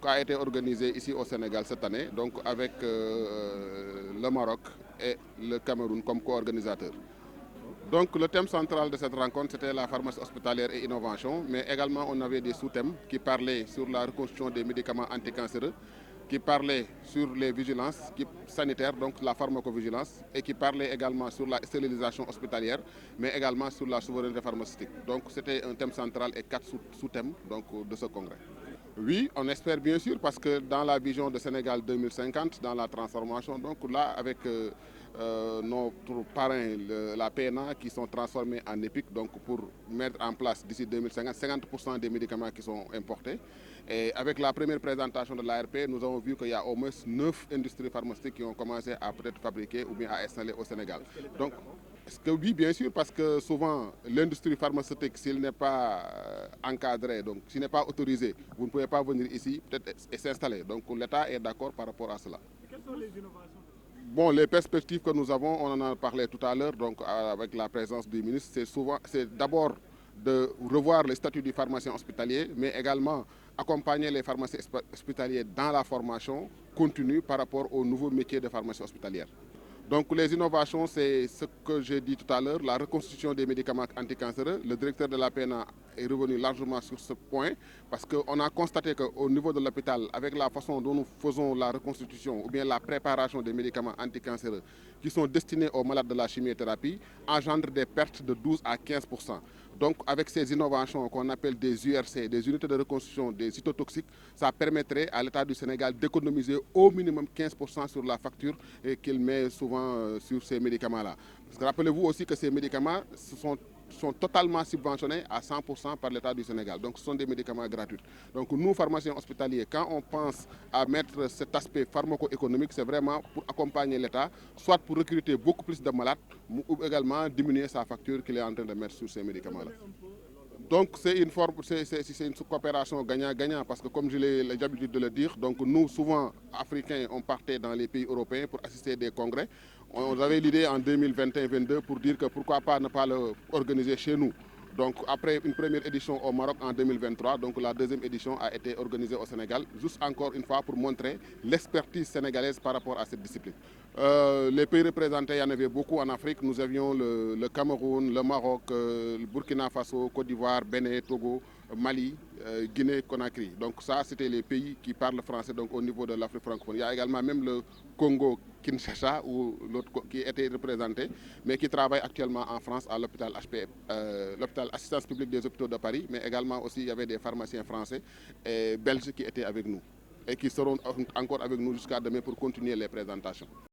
donc, a été organisée ici au Sénégal cette année, donc avec le Maroc et le Cameroun comme co-organisateurs. Donc le thème central de cette rencontre, c'était la pharmacie hospitalière et innovation, mais également on avait des sous-thèmes qui parlaient sur la reconstruction des médicaments anticancéreux, qui parlaient sur les vigilances sanitaires, donc la pharmacovigilance, et qui parlaient également sur la stérilisation hospitalière, mais également sur la souveraineté pharmaceutique. Donc c'était un thème central et 4 sous-thèmes de ce congrès. Oui, on espère bien sûr, parce que dans la vision de Sénégal 2050, dans la transformation, donc là, avec notre parrain, la PNA, qui sont transformés en EPIC, donc pour mettre en place d'ici 2050 50% des médicaments qui sont importés. Et avec la première présentation de l'ARP, nous avons vu qu'il y a au moins 9 industries pharmaceutiques qui ont commencé à peut-être fabriquer ou bien à installer au Sénégal. Donc, est-ce que oui, bien sûr, parce que souvent, l'industrie pharmaceutique, s'il n'est pas encadré, donc s'il n'est pas autorisé, vous ne pouvez pas venir ici peut-être et s'installer. Donc l'État est d'accord par rapport à cela. Quelles sont les innovations? Bon, les perspectives que nous avons, on en a parlé tout à l'heure, donc avec la présence du ministre, c'est d'abord de revoir le statut du pharmacien hospitalier, mais également accompagner les pharmaciens hospitaliers dans la formation continue par rapport au nouveau métier de pharmacie hospitalière. Donc les innovations, c'est ce que j'ai dit tout à l'heure, la reconstitution des médicaments anticancéreux. Le directeur de la PNA est revenu largement sur ce point parce qu'on a constaté qu'au niveau de l'hôpital, avec la façon dont nous faisons la reconstitution ou bien la préparation des médicaments anticancéreux qui sont destinés aux malades de la chimiothérapie, engendre des pertes de 12 à 15%. Donc avec ces innovations qu'on appelle des URC, des unités de reconstitution des cytotoxiques, ça permettrait à l'État du Sénégal d'économiser au minimum 15% sur la facture qu'il met souvent sur ces médicaments-là. Parce que rappelez-vous aussi que ces médicaments sont totalement subventionnés à 100% par l'État du Sénégal. Donc ce sont des médicaments gratuits. Donc nous, pharmaciens hospitaliers, quand on pense à mettre cet aspect pharmaco-économique, c'est vraiment pour accompagner l'État, soit pour recruter beaucoup plus de malades, ou également diminuer sa facture qu'il est en train de mettre sur ces médicaments-là. Donc c'est une coopération gagnant-gagnant parce que comme j'ai l'habitude de le dire, donc nous souvent Africains on partait dans les pays européens pour assister à des congrès. On avait l'idée en 2021-22 pour dire que pourquoi pas ne pas l'organiser chez nous. Donc après une première édition au Maroc en 2023, donc la deuxième édition a été organisée au Sénégal, juste encore une fois pour montrer l'expertise sénégalaise par rapport à cette discipline. Les pays représentés, il y en avait beaucoup en Afrique. Nous avions le Cameroun, le Maroc, le Burkina Faso, Côte d'Ivoire, Bénin, Togo, Mali, Guinée, Conakry. Donc ça, c'était les pays qui parlent français donc au niveau de l'Afrique francophone. Il y a également même le Congo, Kinshasa, qui était représenté, mais qui travaille actuellement en France à l'hôpital HPF, l'hôpital Assistance publique des hôpitaux de Paris, mais également aussi il y avait des pharmaciens français et belges qui étaient avec nous et qui seront encore avec nous jusqu'à demain pour continuer les présentations.